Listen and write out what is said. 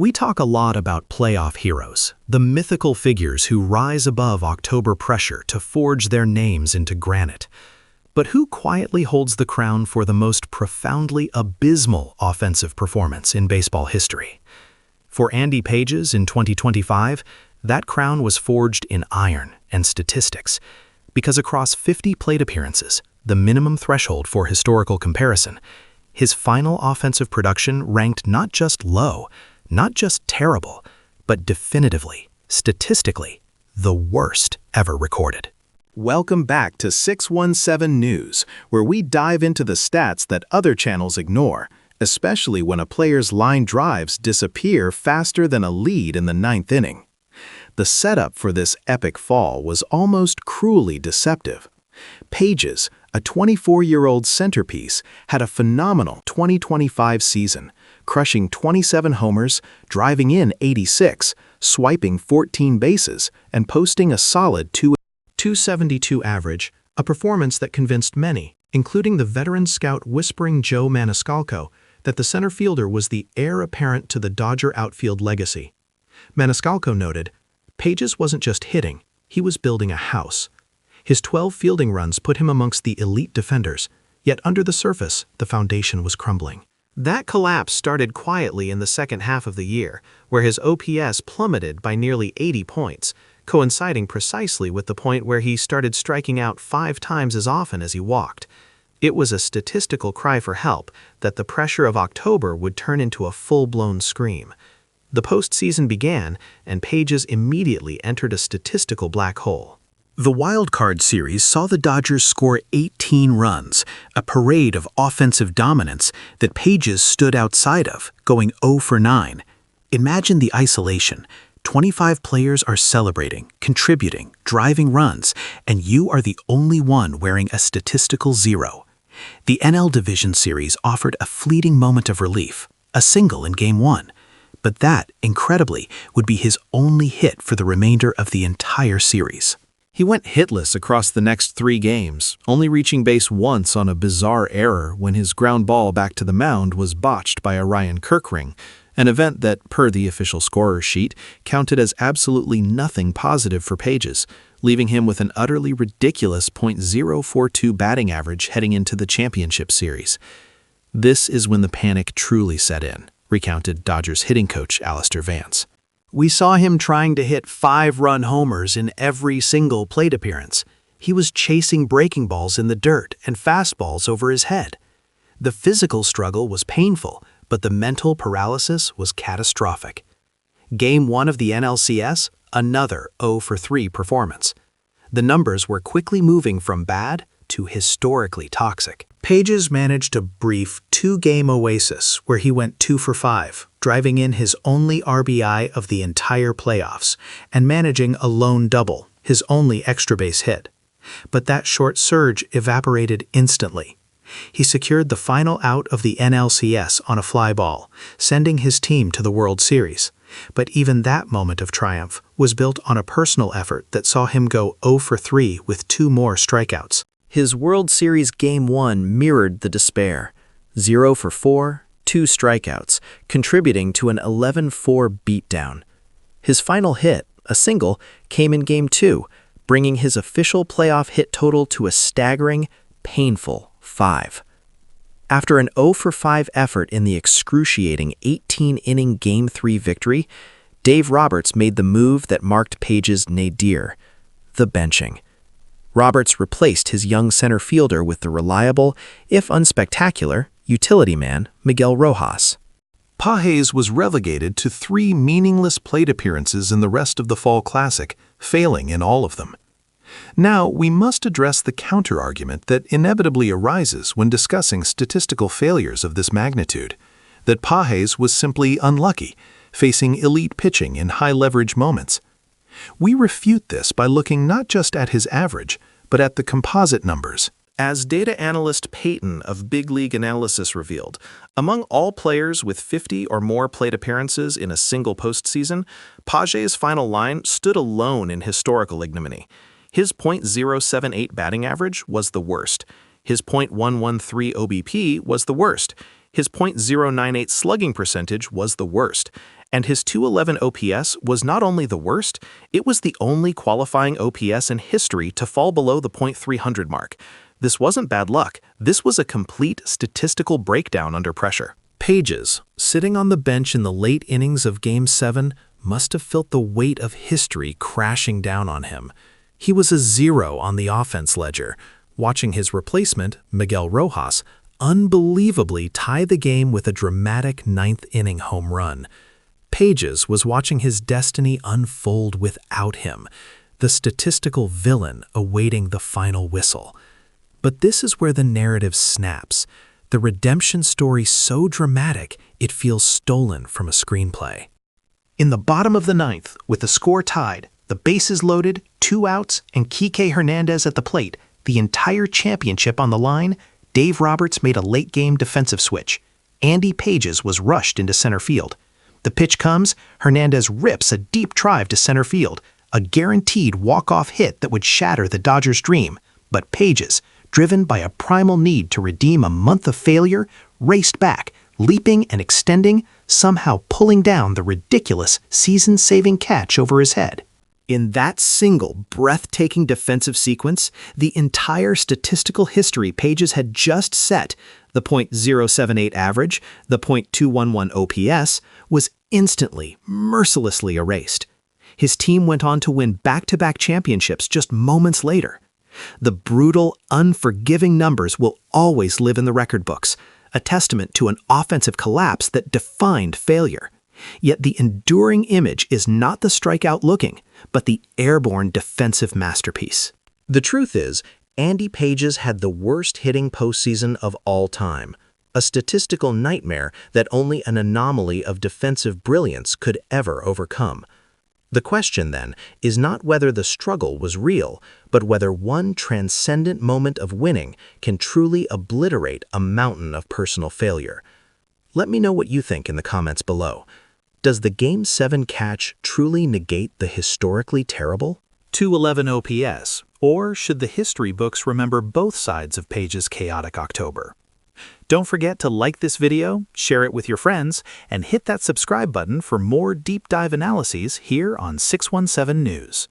We talk a lot about playoff heroes, the mythical figures who rise above October pressure to forge their names into granite. But who quietly holds the crown for the most profoundly abysmal offensive performance in baseball history? For Andy Pages in 2025, that crown was forged in iron and statistics, because across 50 plate appearances, the minimum threshold for historical comparison, his final offensive production ranked not just low, not just terrible, but definitively, statistically, the worst ever recorded. Welcome back to 617 News, where we dive into the stats that other channels ignore, especially when a player's line drives disappear faster than a lead in the ninth inning. The setup for this epic fall was almost cruelly deceptive. Pages, a 24-year-old centerpiece, had a phenomenal 2025 season, crushing 27 homers, driving in 86, swiping 14 bases, and posting a solid 272 average, a performance that convinced many, including the veteran scout whispering Joe Maniscalco, that the center fielder was the heir apparent to the Dodger outfield legacy. Maniscalco noted, Pages wasn't just hitting, he was building a house. His 12 fielding runs put him amongst the elite defenders, yet under the surface, the foundation was crumbling. That collapse started quietly in the second half of the year, where his OPS plummeted by nearly 80 points, coinciding precisely with the point where he started striking out 5 times as often as he walked. It was a statistical cry for help that the pressure of October would turn into a full-blown scream. The postseason began, and Pages immediately entered a statistical black hole. The Wild Card Series saw the Dodgers score 18 runs, a parade of offensive dominance that Pages stood outside of, going 0 for 9. Imagine the isolation. 25 players are celebrating, contributing, driving runs, and you are the only one wearing a statistical 0. The NL Division Series offered a fleeting moment of relief, a single in Game 1. But that, incredibly, would be his only hit for the remainder of the entire series. He went hitless across the next 3 games, only reaching base once on a bizarre error when his ground ball back to the mound was botched by a Ryan Kirkring, an event that, per the official scorer sheet, counted as absolutely nothing positive for Pages, leaving him with an utterly ridiculous .042 batting average heading into the championship series. This is when the panic truly set in, recounted Dodgers hitting coach Alistair Vance. We saw him trying to hit 5-run homers in every single plate appearance. He was chasing breaking balls in the dirt and fastballs over his head. The physical struggle was painful, but the mental paralysis was catastrophic. Game 1 of the NLCS, another 0 for 3 performance. The numbers were quickly moving from bad to historically toxic. Pages managed a brief 2-game oasis where he went 2 for 5, driving in his only RBI of the entire playoffs and managing a lone double, his only extra base hit. But that short surge evaporated instantly. He secured the final out of the NLCS on a fly ball, sending his team to the World Series. But even that moment of triumph was built on a personal effort that saw him go 0 for 3 with 2 more strikeouts. His World Series Game 1 mirrored the despair. 0 for 4, 2 strikeouts, contributing to an 11-4 beatdown. His final hit, a single, came in Game 2, bringing his official playoff hit total to a staggering, painful 5. After an 0 for 5 effort in the excruciating 18-inning Game 3 victory, Dave Roberts made the move that marked Pages' nadir, the benching. Roberts replaced his young center fielder with the reliable, if unspectacular, utility man, Miguel Rojas. Pages was relegated to 3 meaningless plate appearances in the rest of the Fall Classic, failing in all of them. Now, we must address the counter-argument that inevitably arises when discussing statistical failures of this magnitude, that Pages was simply unlucky, facing elite pitching in high-leverage moments. We refute this by looking not just at his average, but at the composite numbers. As data analyst Peyton of Big League Analysis revealed, among all players with 50 or more plate appearances in a single postseason, Pages' final line stood alone in historical ignominy. His .078 batting average was the worst. His .113 OBP was the worst. His .098 slugging percentage was the worst. And his 211 OPS was not only the worst, it was the only qualifying OPS in history to fall below the .300 mark. This wasn't bad luck, this was a complete statistical breakdown under pressure. Pages, sitting on the bench in the late innings of Game 7, must have felt the weight of history crashing down on him. He was a 0 on the offense ledger, watching his replacement, Miguel Rojas, unbelievably tie the game with a dramatic ninth-inning home run. Pages was watching his destiny unfold without him, the statistical villain awaiting the final whistle. But this is where the narrative snaps, the redemption story so dramatic it feels stolen from a screenplay. In the bottom of the ninth, with the score tied, the bases loaded, 2 outs, and Kike Hernandez at the plate, the entire championship on the line, Dave Roberts made a late-game defensive switch. Andy Pages was rushed into center field. The pitch comes, Hernandez rips a deep drive to center field, a guaranteed walk-off hit that would shatter the Dodgers' dream. But Pages, driven by a primal need to redeem a month of failure, raced back, leaping and extending, somehow pulling down the ridiculous season-saving catch over his head. In that single, breathtaking defensive sequence, the entire statistical history Pages had just set, the .078 average, the .211 OPS, was instantly, mercilessly erased. His team went on to win back-to-back championships just moments later. The brutal, unforgiving numbers will always live in the record books, a testament to an offensive collapse that defined failure. Yet the enduring image is not the strikeout looking, but the airborne defensive masterpiece. The truth is, Andy Pages had the worst hitting postseason of all time, a statistical nightmare that only an anomaly of defensive brilliance could ever overcome. The question, then, is not whether the struggle was real, but whether one transcendent moment of winning can truly obliterate a mountain of personal failure. Let me know what you think in the comments below. Does the Game 7 catch truly negate the historically terrible? 211 OPS, or should the history books remember both sides of Page's chaotic October? Don't forget to like this video, share it with your friends, and hit that subscribe button for more deep dive analyses here on 617 News.